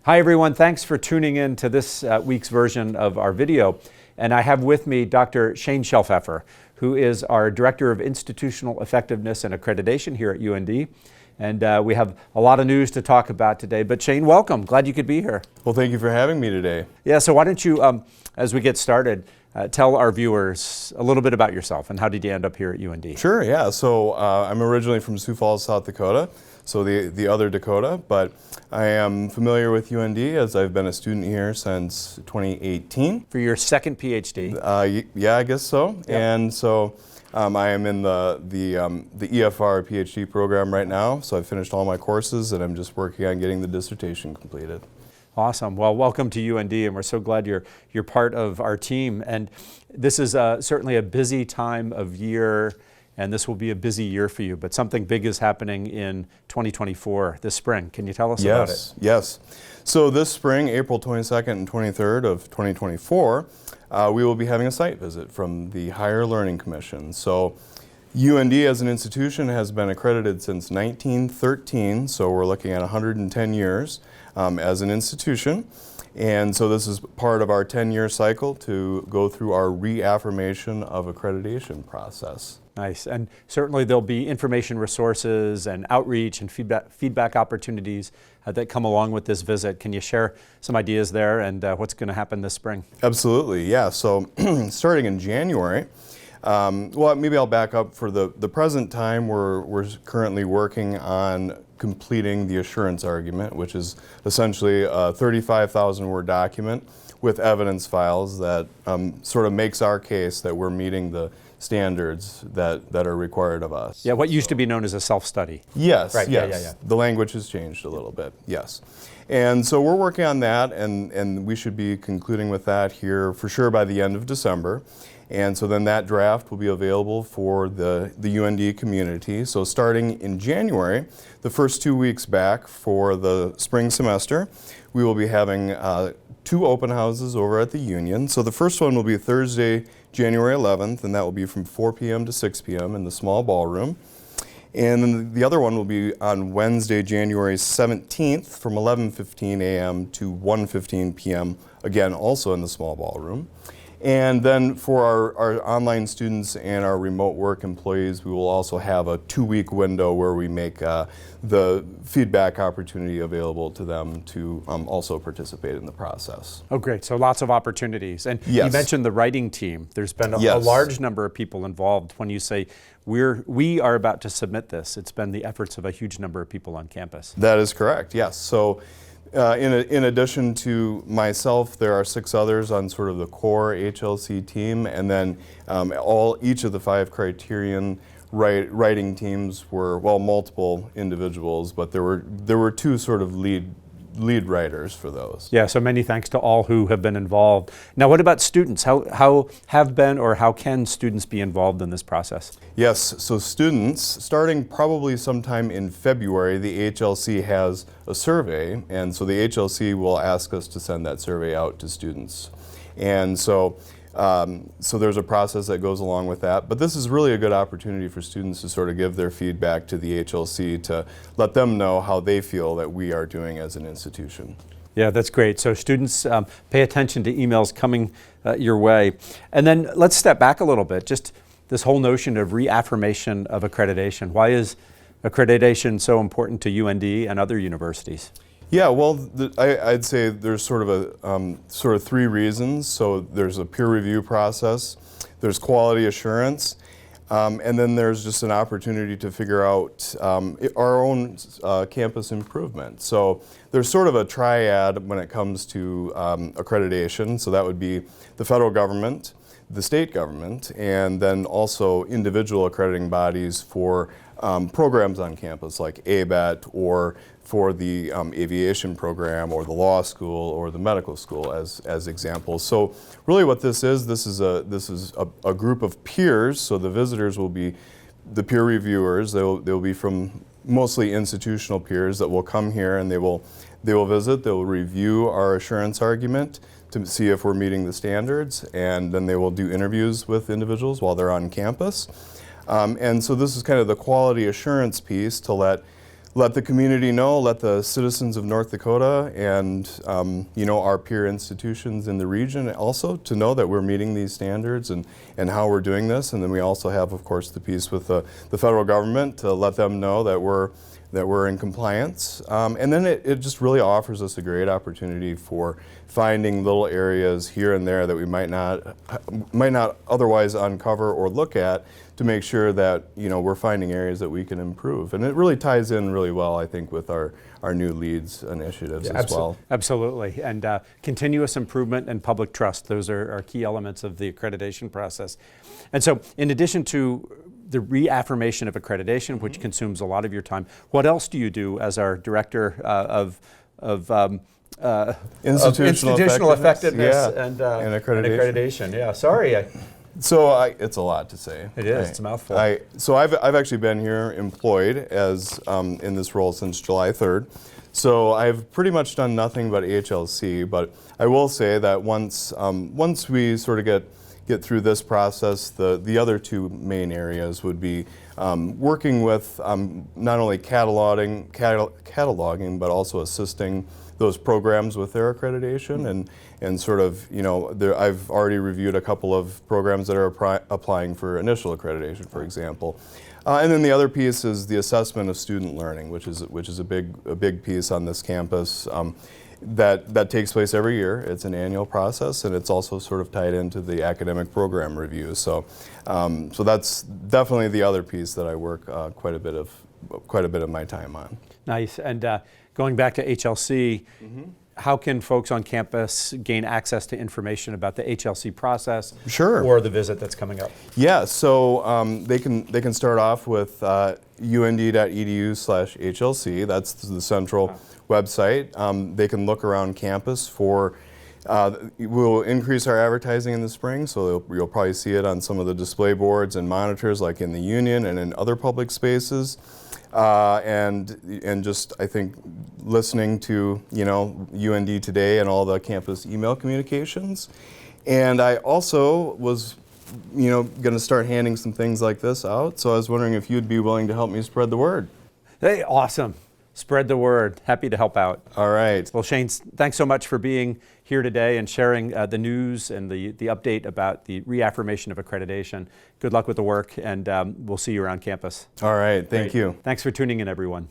Hi everyone, thanks for tuning in to this week's version of our video. And I have with me Dr. Shane Schellpfeffer, who is our Director of Institutional Effectiveness and Accreditation here at UND. And we have a lot of news to talk about today. But Shane, welcome. Glad you could be here. Well, thank you for having me today. Yeah, so why don't you, as we get started, tell our viewers a little bit about yourself and how did you end up here at UND? Sure, yeah. So I'm originally from Sioux Falls, South Dakota, so the other Dakota, but I am familiar with UND as I've been a student here since 2018. For your second PhD? Yeah, I guess so. Yep. And so I am in the EFR PhD program right now, so I've finished all my courses and I'm just working on getting the dissertation completed. Awesome. Well, welcome to UND, and we're so glad you're part of our team. And this is certainly a busy time of year, and this will be a busy year for you. But something big is happening in 2024 this spring. Can you tell us about it? Yes. So this spring, April 22nd and 23rd of 2024, we will be having a site visit from the Higher Learning Commission. So UND as an institution has been accredited since 1913, so we're looking at 110 years as an institution. And so this is part of our 10-year cycle to go through our reaffirmation of accreditation process. Nice. And certainly there'll be information resources and outreach and feedback opportunities that come along with this visit. Can you share some ideas there and what's going to happen this spring? Absolutely, yeah. So starting in January, well, maybe I'll back up. For the present time, we're currently working on completing the assurance argument, which is essentially a 35,000 word document with evidence files that sort of makes our case that we're meeting the standards that are required of us. Yeah, what used to be known as a self-study. Yes, right. Yes. Yeah. The language has changed a little bit, yes. And so we're working on that, and we should be concluding with that here for sure by the end of December. And so then that draft will be available for the UND community. So starting in January, the first 2 weeks back for the spring semester, we will be having 2 open houses over at the Union. So the first one will be Thursday, January 11th, and that will be from 4 p.m. to 6 p.m. in the small ballroom. And then the other one will be on Wednesday, January 17th from 11:15 a.m. to 1:15 p.m., again, also in the small ballroom. And then for our online students and our remote work employees, we will also have a 2-week window where we make the feedback opportunity available to them to also participate in the process. Oh, great. So lots of opportunities. And yes. You mentioned the writing team. There's been a large number of people involved. When you say we are about to submit this, it's been the efforts of a huge number of people on campus. That is correct, yes. So in addition to myself, there are 6 others on sort of the core HLC team, and then each of the 5 criterion writing teams were, well, multiple individuals, but there were 2 sort of lead writers for those. Yeah, so many thanks to all who have been involved. Now, what about students? How have been or how can students be involved in this process? Yes, so students, starting probably sometime in February, the HLC has a survey, and so the HLC will ask us to send that survey out to students. And so there's a process that goes along with that, but this is really a good opportunity for students to sort of give their feedback to the HLC to let them know how they feel that we are doing as an institution. Yeah, that's great. So students, pay attention to emails coming your way. And then let's step back a little bit, just this whole notion of reaffirmation of accreditation. Why is accreditation so important to UND and other universities? Yeah, well, I'd say there's sort of 3 reasons. So there's a peer review process, there's quality assurance, and then there's just an opportunity to figure out our own campus improvement. So there's sort of a triad when it comes to accreditation. So that would be the federal government, the state government, and then also individual accrediting bodies for programs on campus like ABET or for the aviation program or the law school or the medical school as examples. So really what this is a group of peers. So the visitors will be the peer reviewers. They'll be from mostly institutional peers that will come here and they will visit, they'll review our assurance argument to see if we're meeting the standards, and then they will do interviews with individuals while they're on campus. And so this is kind of the quality assurance piece to let let the community know, let the citizens of North Dakota and our peer institutions in the region also to know that we're meeting these standards and how we're doing this. And then we also have, of course, the piece with the federal government to let them know that we're in compliance. And then it just really offers us a great opportunity for finding little areas here and there that we might not otherwise uncover or look at, to make sure that we're finding areas that we can improve. And it really ties in really well, I think, with our new LEADS initiatives as well. Absolutely. And continuous improvement and public trust, those are key elements of the accreditation process. And so in addition to the reaffirmation of accreditation, which consumes a lot of your time, what else do you do as our director of institutional effectiveness and accreditation? Yeah, sorry. So it's a lot to say. It is. It's a mouthful. So I've actually been here employed as in this role since July 3rd. So I've pretty much done nothing but HLC. But I will say that once we sort of get through this process, the other two main areas would be working with not only cataloging, but also assisting those programs with their accreditation, and sort of, I've already reviewed a couple of programs that are applying for initial accreditation, for example. And then the other piece is the assessment of student learning, which is a big piece on this campus. That takes place every year. It's an annual process, and it's also sort of tied into the academic program review. So that's definitely the other piece that I work quite a bit of my time on. Nice. And going back to HLC, how can folks on campus gain access to information about the HLC process? Sure. Or the visit that's coming up? Yeah. So they can start off with und.edu/HLC. That's the central website. They can look around campus for. We'll increase our advertising in the spring, so you'll probably see it on some of the display boards and monitors, like in the Union and in other public spaces. And just, I think, listening to UND Today and all the campus email communications. And I also was going to start handing some things like this out, so I was wondering if you'd be willing to help me spread the word. Hey, awesome. Spread the word. Happy to help out. All right. Well, Shane, thanks so much for being here today and sharing the news and the update about the reaffirmation of accreditation. Good luck with the work, and we'll see you around campus. All right. Thank you. Thanks for tuning in, everyone.